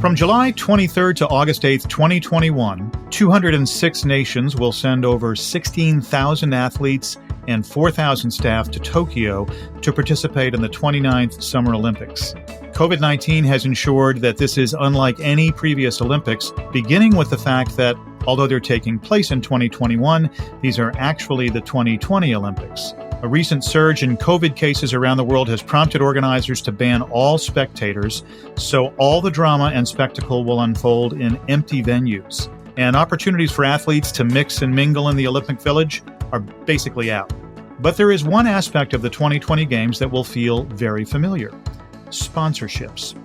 From July 23rd to August 8th, 2021, 206 nations will send over 16,000 athletes and 4,000 staff to Tokyo to participate in the 29th Summer Olympics. COVID-19 has ensured that this is unlike any previous Olympics, beginning with the fact that, although they're taking place in 2021, these are actually the 2020 Olympics. A recent surge in COVID cases around the world has prompted organizers to ban all spectators, so all the drama and spectacle will unfold in empty venues. And opportunities for athletes to mix and mingle in the Olympic Village are basically out. But there is one aspect of the 2020 Games that will feel very familiar: sponsorships.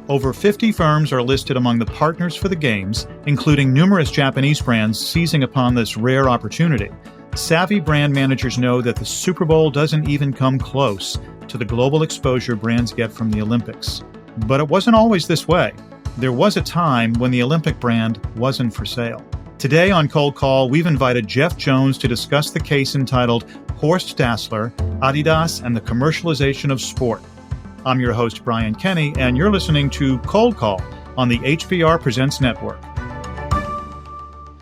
Over 50 firms are listed among the partners for the Games, including numerous Japanese brands seizing upon this rare opportunity. Savvy brand managers know that the Super Bowl doesn't even come close to the global exposure brands get from the Olympics. But it wasn't always this way. There was a time when the Olympic brand wasn't for sale. Today on Cold Call, we've invited Geoff Jones to discuss the case entitled Horst Dassler, Adidas and the Commercialization of Sport. I'm your host, Brian Kenny, and you're listening to Cold Call on the HBR Presents Network.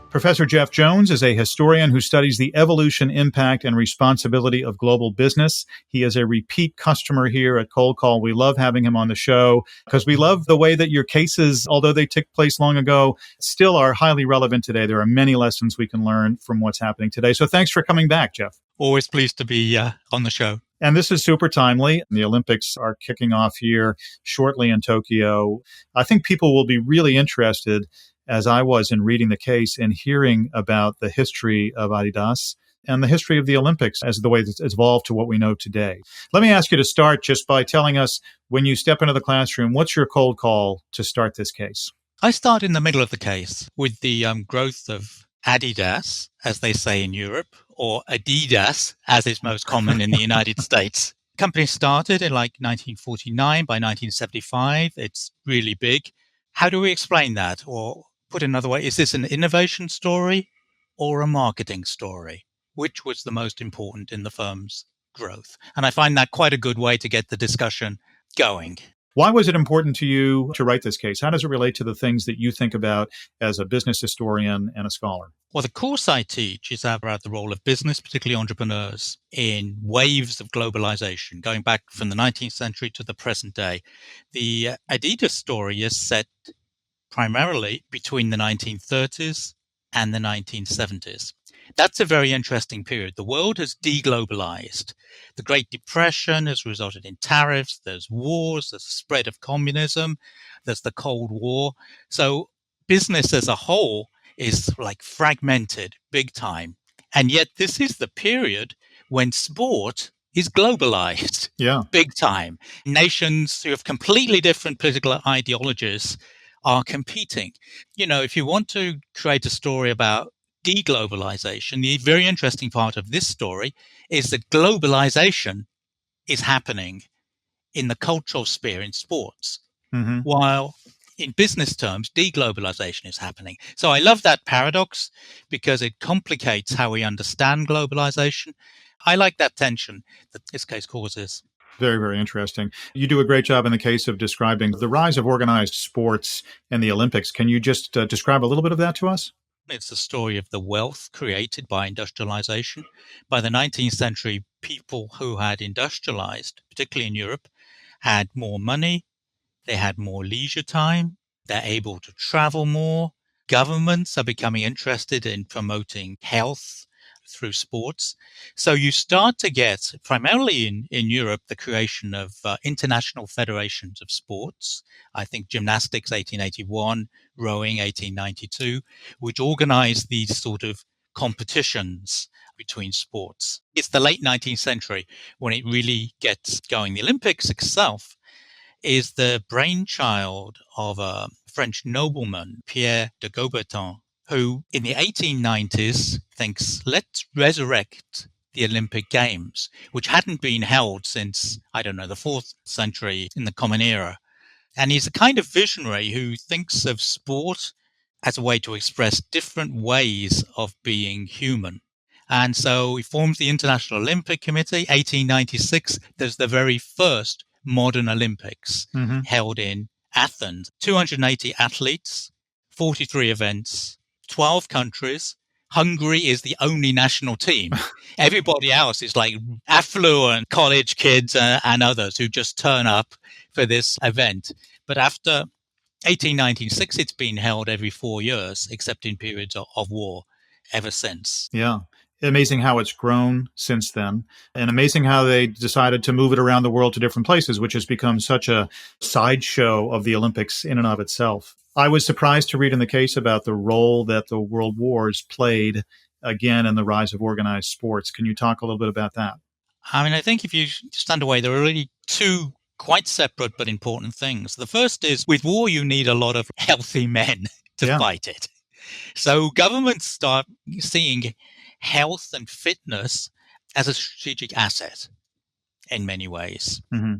Professor Geoff Jones is a historian who studies the evolution, impact, and responsibility of global business. He is a repeat customer here at Cold Call. We love having him on the show because we love the way that your cases, although they took place long ago, still are highly relevant today. There are many lessons we can learn from what's happening today. So thanks for coming back, Geoff. Always pleased to be on the show. And this is super timely. The Olympics are kicking off here shortly in Tokyo. I think people will be really interested, as I was in reading the case and hearing about the history of Adidas and the history of the Olympics as the way it's evolved to what we know today. Let me ask you to start just by telling us, when you step into the classroom, what's your cold call to start this case? I start in the middle of the case with the growth of Adidas, as they say in Europe, or Adidas, as is most common in the United States. The company started in 1949. By 1975, it's really big. How do we explain that? Or put another way, is this an innovation story or a marketing story? Which was the most important in the firm's growth? And I find that quite a good way to get the discussion going. Why was it important to you to write this case? How does it relate to the things that you think about as a business historian and a scholar? Well, the course I teach is about the role of business, particularly entrepreneurs, in waves of globalization, going back from the 19th century to the present day. The Adidas story is set primarily between the 1930s and the 1970s. That's a very interesting period. The world has deglobalized. The Great Depression has resulted in tariffs. There's wars. There's the spread of communism. There's the Cold War. So business as a whole is fragmented big time. And yet this is the period when sport is globalized big time. Nations who have completely different political ideologies are competing. If you want to create a story about deglobalization, the very interesting part of this story is that globalization is happening in the cultural sphere in sports, while in business terms, deglobalization is happening. So I love that paradox because it complicates how we understand globalization. I like that tension that this case causes. Very, very interesting. You do a great job in the case of describing the rise of organized sports and the Olympics. Can you just describe a little bit of that to us? It's the story of the wealth created by industrialization. By the 19th century, people who had industrialized, particularly in Europe, had more money, they had more leisure time, they're able to travel more. Governments are becoming interested in promoting health through sports. So you start to get, primarily in Europe, the creation of international federations of sports. I think gymnastics, 1881, rowing, 1892, which organize these sort of competitions between sports. It's the late 19th century when it really gets going. The Olympics itself is the brainchild of a French nobleman, Pierre de Coubertin, who in the 1890s thinks, let's resurrect the Olympic Games, which hadn't been held since, the 4th century in the Common Era. And he's a kind of visionary who thinks of sport as a way to express different ways of being human. And so he forms the International Olympic Committee. 1896, there's the very first modern Olympics held in Athens, 280 athletes, 43 events, 12 countries. Hungary is the only national team. Everybody else is like affluent college kids and others who just turn up for this event. But after 1896, it's been held every 4 years, except in periods of war ever since. Yeah. Amazing how it's grown since then, and amazing how they decided to move it around the world to different places, which has become such a sideshow of the Olympics in and of itself. I was surprised to read in the case about the role that the world wars played again in the rise of organized sports. Can you talk a little bit about that? I mean, I think if you stand away, there are really two quite separate but important things. The first is with war, you need a lot of healthy men to Yeah. fight it. So governments start seeing health and fitness as a strategic asset in many ways. Mm-hmm.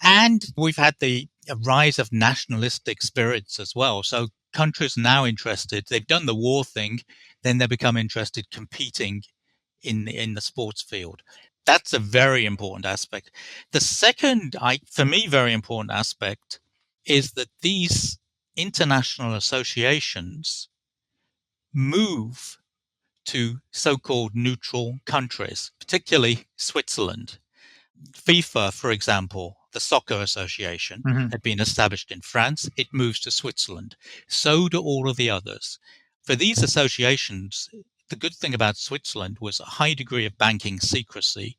And we've had the rise of nationalistic spirits as well. So countries now interested, they've done the war thing, then they become interested competing in the sports field. That's a very important aspect. The second, for me, very important aspect is that these international associations move to so-called neutral countries, particularly Switzerland. FIFA, for example, the soccer association, Mm-hmm. had been established in France. It moves to Switzerland. So do all of the others. For these associations, the good thing about Switzerland was a high degree of banking secrecy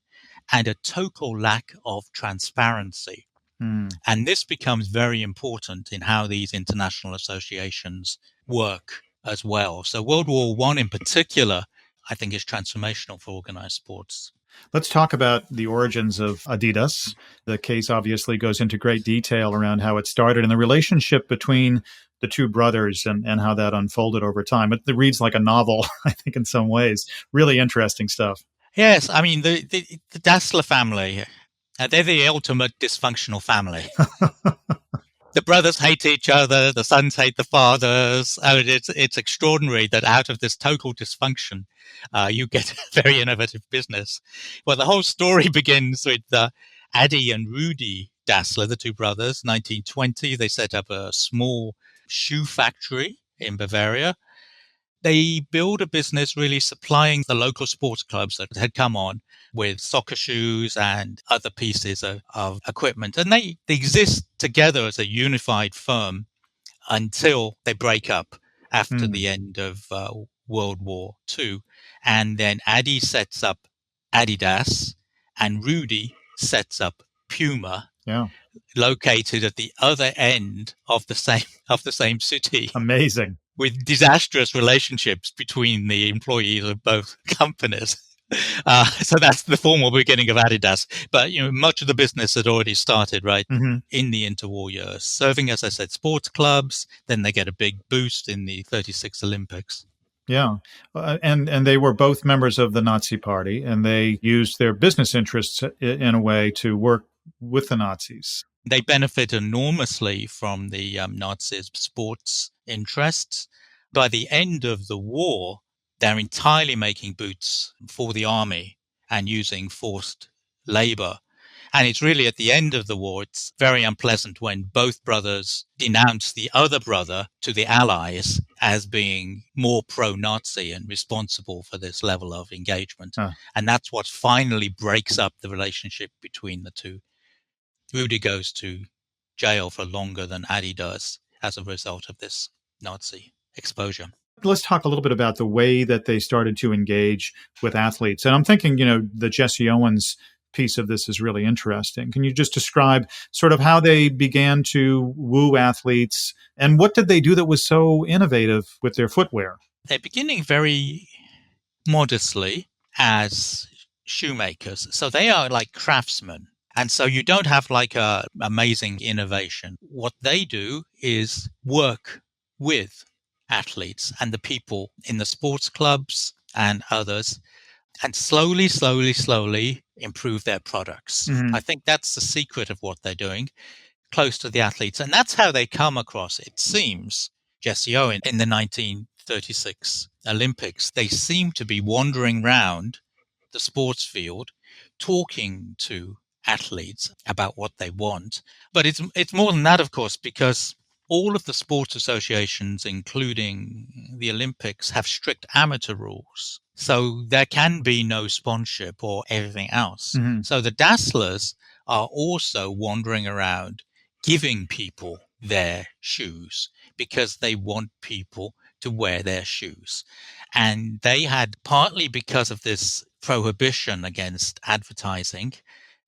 and a total lack of transparency. Mm. And this becomes very important in how these international associations work as well. So World War I in particular, I think, is transformational for organized sports. Let's talk about the origins of Adidas. The case obviously goes into great detail around how it started and the relationship between the two brothers and how that unfolded over time. It reads like a novel, I think, in some ways. Really interesting stuff. Yes, I mean, the Dassler family, they're the ultimate dysfunctional family. The brothers hate each other, the sons hate the fathers. I mean, it's extraordinary that out of this total dysfunction, you get a very innovative business. Well, the whole story begins with Adi and Rudi Dassler, the two brothers. 1920, they set up a small shoe factory in Bavaria. They build a business really supplying the local sports clubs that had come on with soccer shoes and other pieces of equipment. And they exist together as a unified firm until they break up after Mm. the end of World War II. And then Adi sets up Adidas and Rudy sets up Puma, Yeah. located at the other end of the same city, Amazing. with disastrous relationships between the employees of both companies. So that's the formal beginning of Adidas. But much of the business had already started right Mm-hmm. in the interwar years, serving, as I said, sports clubs. Then they get a big boost in the 36 Olympics. Yeah. And they were both members of the Nazi Party, and they used their business interests in a way to work with the Nazis. They benefit enormously from the Nazis' sports interests. By the end of the war, they're entirely making boots for the army and using forced labor. And it's really at the end of the war, it's very unpleasant when both brothers denounce the other brother to the Allies as being more pro-Nazi and responsible for this level of engagement. And that's what finally breaks up the relationship between the two. Rudy goes to jail for longer than Adi does as a result of this Nazi exposure. Let's talk a little bit about the way that they started to engage with athletes. And I'm thinking, the Jesse Owens piece of this is really interesting. Can you just describe sort of how they began to woo athletes and what did they do that was so innovative with their footwear? They're beginning very modestly as shoemakers. So they are like craftsmen. And so you don't have like a amazing innovation. What they do is work with athletes and the people in the sports clubs and others, and slowly, slowly, slowly improve their products. Mm-hmm. I think that's the secret of what they're doing, close to the athletes. And that's how they come across, it seems, Jesse Owens in the 1936 Olympics. They seem to be wandering around the sports field, talking to athletes about what they want. But it's more than that, of course, because all of the sports associations, including the Olympics, have strict amateur rules. So there can be no sponsorship or everything else. Mm-hmm. So the Dasslers are also wandering around giving people their shoes because they want people to wear their shoes. And they had, partly because of this prohibition against advertising,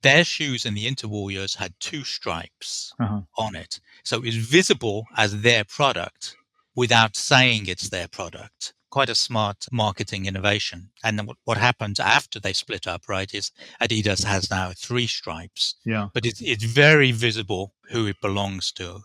their shoes in the Interwarriors had 2 stripes Uh-huh. on it. So it was visible as their product without saying it's their product. Quite a smart marketing innovation. And then what happens after they split up, right, is Adidas has now 3 stripes. Yeah. But it's very visible who it belongs to.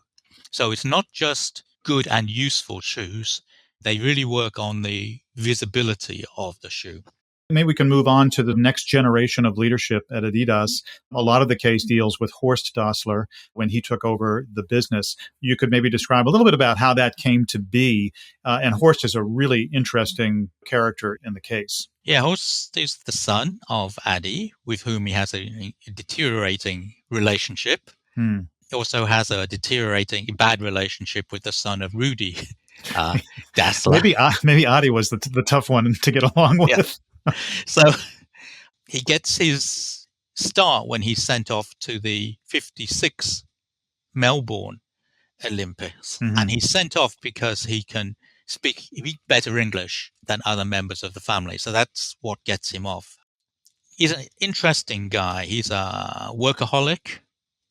So it's not just good and useful shoes. They really work on the visibility of the shoe. Maybe we can move on to the next generation of leadership at Adidas. A lot of the case deals with Horst Dassler when he took over the business. You could maybe describe a little bit about how that came to be. And Horst is a really interesting character in the case. Yeah, Horst is the son of Adi, with whom he has a deteriorating relationship. Hmm. He also has a deteriorating bad relationship with the son of Rudy Dassler. Maybe Adi was the tough one to get along with. Yeah. So he gets his start when he's sent off to the 56 Melbourne Olympics. Mm-hmm. And he's sent off because he can speak better English than other members of the family. So that's what gets him off. He's an interesting guy. He's a workaholic.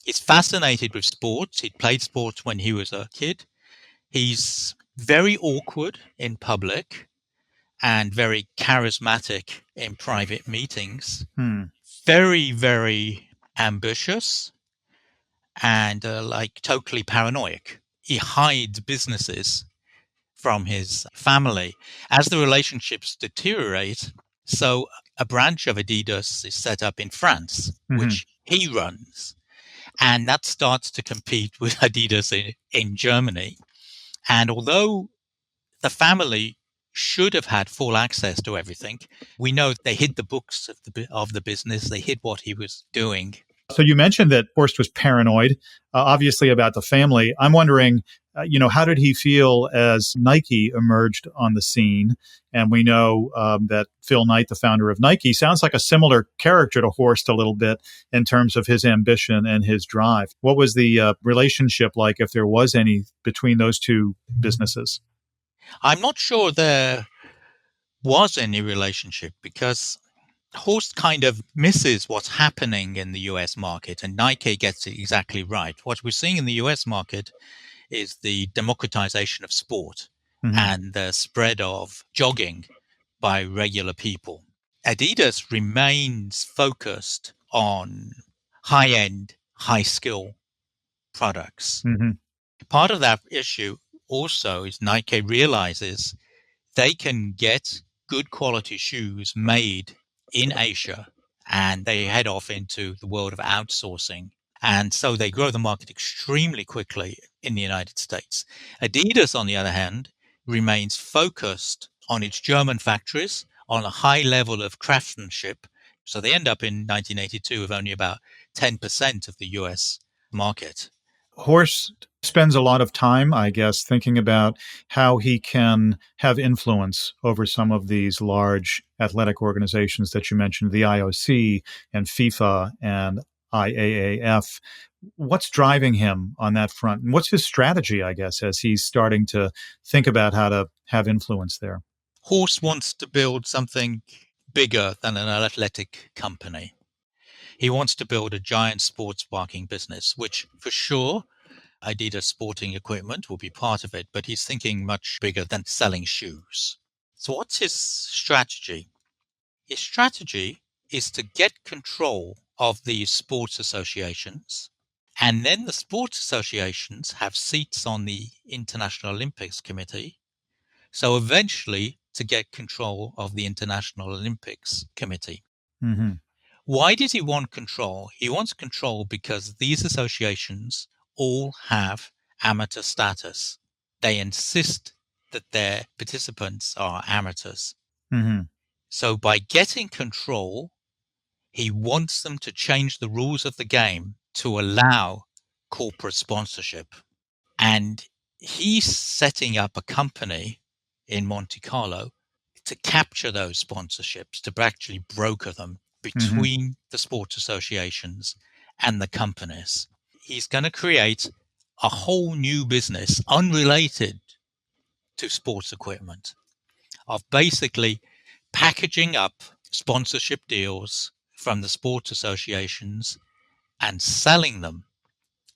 He's fascinated with sports. He played sports when he was a kid. He's very awkward in public and very charismatic in private meetings. Very, very ambitious and totally paranoid. He hides businesses from his family. As the relationships deteriorate, so a branch of Adidas is set up in France, which he runs. And that starts to compete with Adidas in Germany. And although the family should have had full access to everything, we know they hid the books of the business. They hid what he was doing. So you mentioned that Horst was paranoid, obviously about the family. I'm wondering, how did he feel as Nike emerged on the scene? And we know that Phil Knight, the founder of Nike, sounds like a similar character to Horst a little bit in terms of his ambition and his drive. What was the relationship like, if there was any, between those two businesses? I'm not sure there was any relationship because Horst kind of misses what's happening in the US market, and Nike gets it exactly right. What we're seeing in the US market is the democratization of sport and the spread of jogging by regular people. Adidas remains focused on high-end, high-skill products. Part of that issue also is Nike realizes they can get good quality shoes made in Asia, and they head off into the world of outsourcing. And so they grow the market extremely quickly in the United States. Adidas, on the other hand, remains focused on its German factories, on a high level of craftsmanship. So they end up in 1982 with only about 10% of the US market. Horst spends a lot of time, I guess, thinking about how he can have influence over some of these large athletic organizations that you mentioned, the IOC and FIFA and IAAF. What's driving him on that front? And what's his strategy, I guess, as he's starting to think about how to have influence there? Horst wants to build something bigger than an athletic company. He wants to build a giant sports marketing business, which for sure Adidas sporting equipment will be part of it, but he's thinking much bigger than selling shoes. So what's his strategy? His strategy is to get control of these sports associations, and then the sports associations have seats on the International Olympics Committee. So eventually to get control of the International Olympics Committee. Why does he want control? He wants control because these associations all have amateur status. They insist that their participants are amateurs. So by getting control, He wants them to change the rules of the game to allow corporate sponsorship. And he's setting up a company in Monte Carlo to capture those sponsorships, to actually broker them between the sports associations and the companies. He's going to create a whole new business unrelated to sports equipment of basically packaging up sponsorship deals from the sports associations and selling them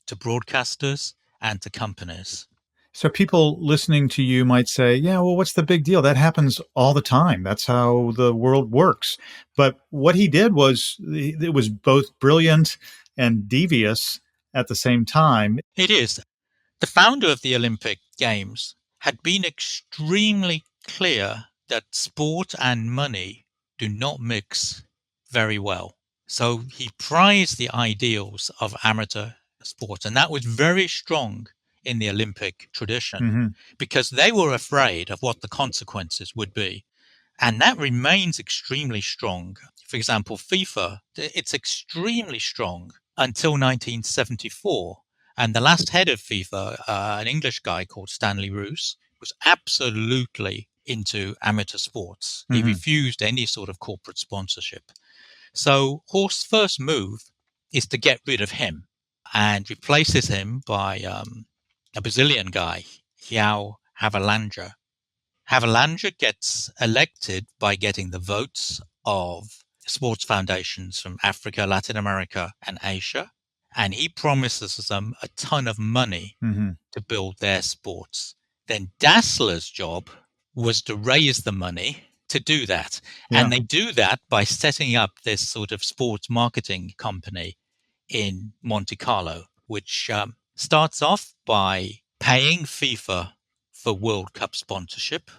to broadcasters and to companies. So people listening to you might say, yeah, well, what's the big deal? That happens all the time. That's how the world works. But what he did was, it was both brilliant and devious at the same time. It is. The founder of the Olympic Games had been extremely clear that sport and money do not mix very well. So he prized the ideals of amateur sport, and that was very strong in the Olympic tradition because they were afraid of what the consequences would be. And that remains extremely strong. For example, FIFA, it's extremely strong until 1974. And the last head of FIFA, an English guy called Stanley Roos, was absolutely into amateur sports. He refused any sort of corporate sponsorship. So Horst's first move is to get rid of him and replaces him by a Brazilian guy, João Havelange. Havelange gets elected by getting the votes of sports foundations from Africa, Latin America, and Asia. And he promises them a ton of money to build their sports. Then Dassler's job was to raise the money to do that. Yeah. And they do that by setting up this sort of sports marketing company in Monte Carlo, which starts off by paying FIFA for World Cup sponsorship,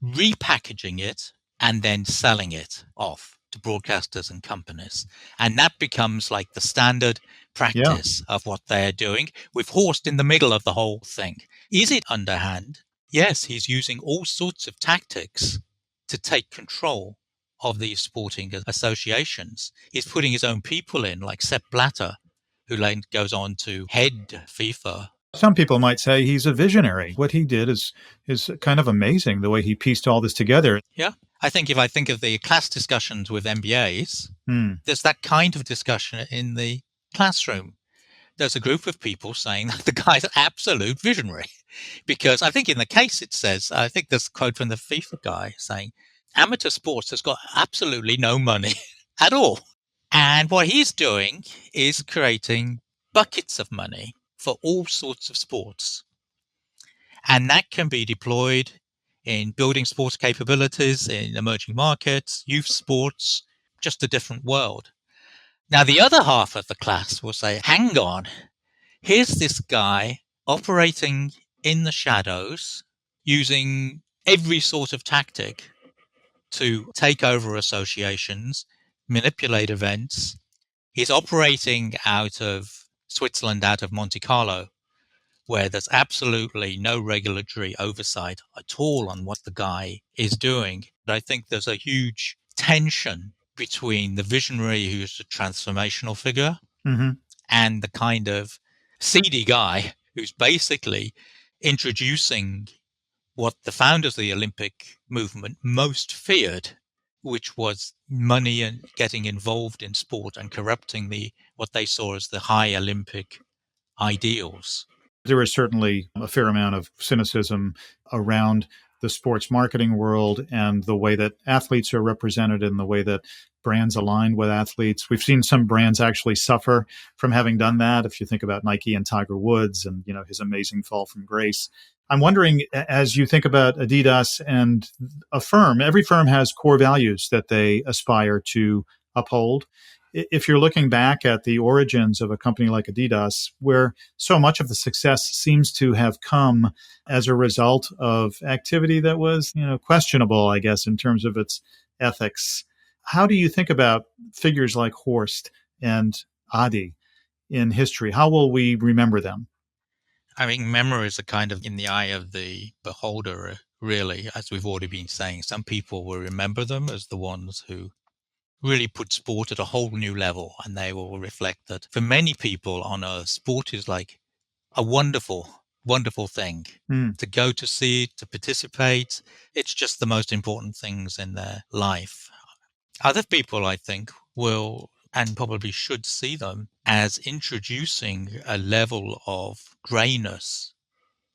repackaging it, and then selling it off to broadcasters and companies. And that becomes like the standard practice of what they're doing, with Horst in the middle of the whole thing. Is it underhand? Yes, he's using all sorts of tactics to take control of these sporting associations. He's putting his own people in, like Sepp Blatter, who then goes on to head FIFA. Some people might say he's a visionary. What he did is kind of amazing, the way he pieced all this together. Yeah. I think if I think of the class discussions with MBAs, there's that kind of discussion in the classroom. There's a group of people saying that the guy's an absolute visionary. Because I think in the case it says, I think there's a quote from the FIFA guy saying, amateur sports has got absolutely no money at all. And what he's doing is creating buckets of money for all sorts of sports. And that can be deployed in building sports capabilities in emerging markets, youth sports, just a different world. Now, the other half of the class will say, hang on, here's this guy operating in the shadows, using every sort of tactic to take over associations, manipulate events. He's operating out of Switzerland, out of Monte Carlo, where there's absolutely no regulatory oversight at all on what the guy is doing. I think there's a huge tension between the visionary who's a transformational figure and the kind of seedy guy who's basically introducing what the founders of the Olympic movement most feared, which was money and getting involved in sport and corrupting what they saw as the high Olympic ideals. There is certainly a fair amount of cynicism around the sports marketing world and the way that athletes are represented and the way that brands align with athletes. We've seen some brands actually suffer from having done that. If you think about Nike and Tiger Woods and, his amazing fall from grace. I'm wondering, as you think about Adidas and a firm, every firm has core values that they aspire to uphold. If you're looking back at the origins of a company like Adidas, where so much of the success seems to have come as a result of activity that was, questionable, I guess, in terms of its ethics, how do you think about figures like Horst and Adi in history? How will we remember them? I mean, memories are kind of in the eye of the beholder, really, as we've already been saying. Some people will remember them as the ones who really put sport at a whole new level. And they will reflect that for many people on earth, sport is like a wonderful, wonderful thing to go to see, to participate. It's just the most important things in their life. Other people, I think, will and probably should see them as introducing a level of grayness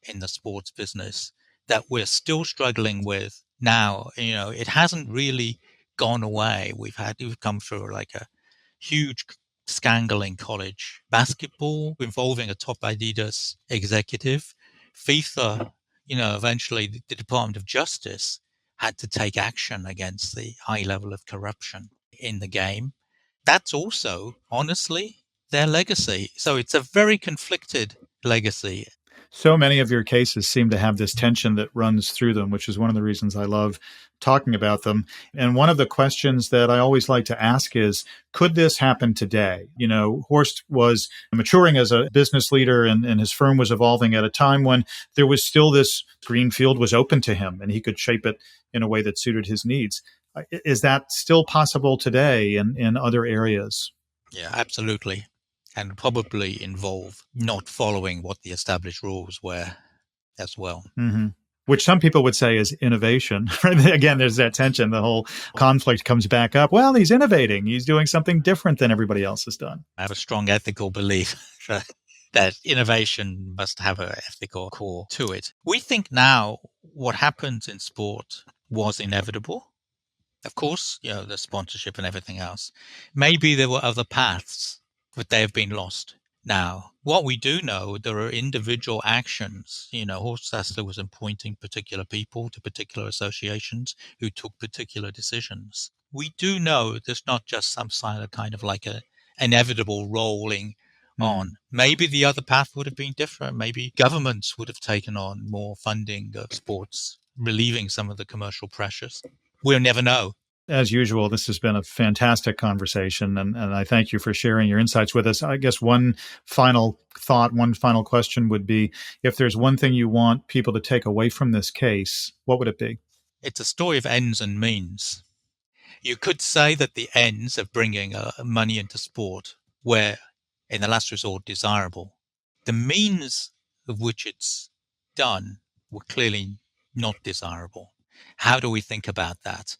in the sports business that we're still struggling with now. It hasn't really gone away. We've come through like a huge scandal in college basketball involving a top Adidas executive. FIFA, eventually the Department of Justice had to take action against the high level of corruption in the game. That's also, honestly, their legacy. So it's a very conflicted legacy. So many of your cases seem to have this tension that runs through them, which is one of the reasons I love talking about them. And one of the questions that I always like to ask is, could this happen today? Horst was maturing as a business leader and his firm was evolving at a time when there was still this green field was open to him and he could shape it in a way that suited his needs. Is that still possible today in other areas? Yeah, absolutely. And probably involve not following what the established rules were as well. Mm-hmm. Which some people would say is innovation. Again, there's that tension. The whole conflict comes back up. Well, he's innovating. He's doing something different than everybody else has done. I have a strong ethical belief that innovation must have an ethical core to it. We think now what happens in sport was inevitable. Of course, the sponsorship and everything else. Maybe there were other paths, but they have been lost. Now, what we do know, there are individual actions. Horst Dassler was appointing particular people to particular associations who took particular decisions. We do know there's not just some silent kind of like an inevitable rolling on. Maybe the other path would have been different. Maybe governments would have taken on more funding of sports, relieving some of the commercial pressures. We'll never know. As usual, this has been a fantastic conversation, and I thank you for sharing your insights with us. I guess one final thought, one final question would be, if there's one thing you want people to take away from this case, what would it be? It's a story of ends and means. You could say that the ends of bringing money into sport were, in the last resort, desirable. The means of which it's done were clearly not desirable. How do we think about that?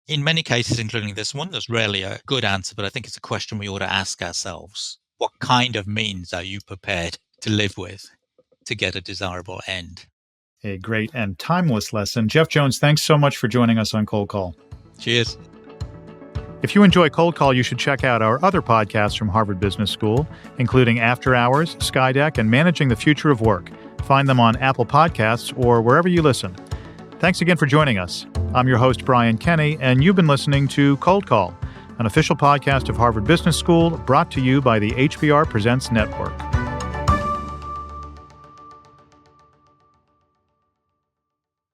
In many cases, including this one, there's rarely a good answer, but I think it's a question we ought to ask ourselves. What kind of means are you prepared to live with to get a desirable end? A great and timeless lesson. Geoff Jones, thanks so much for joining us on Cold Call. Cheers. If you enjoy Cold Call, you should check out our other podcasts from Harvard Business School, including After Hours, Skydeck, and Managing the Future of Work. Find them on Apple Podcasts or wherever you listen. Thanks again for joining us. I'm your host, Brian Kenny, and you've been listening to Cold Call, an official podcast of Harvard Business School brought to you by the HBR Presents Network.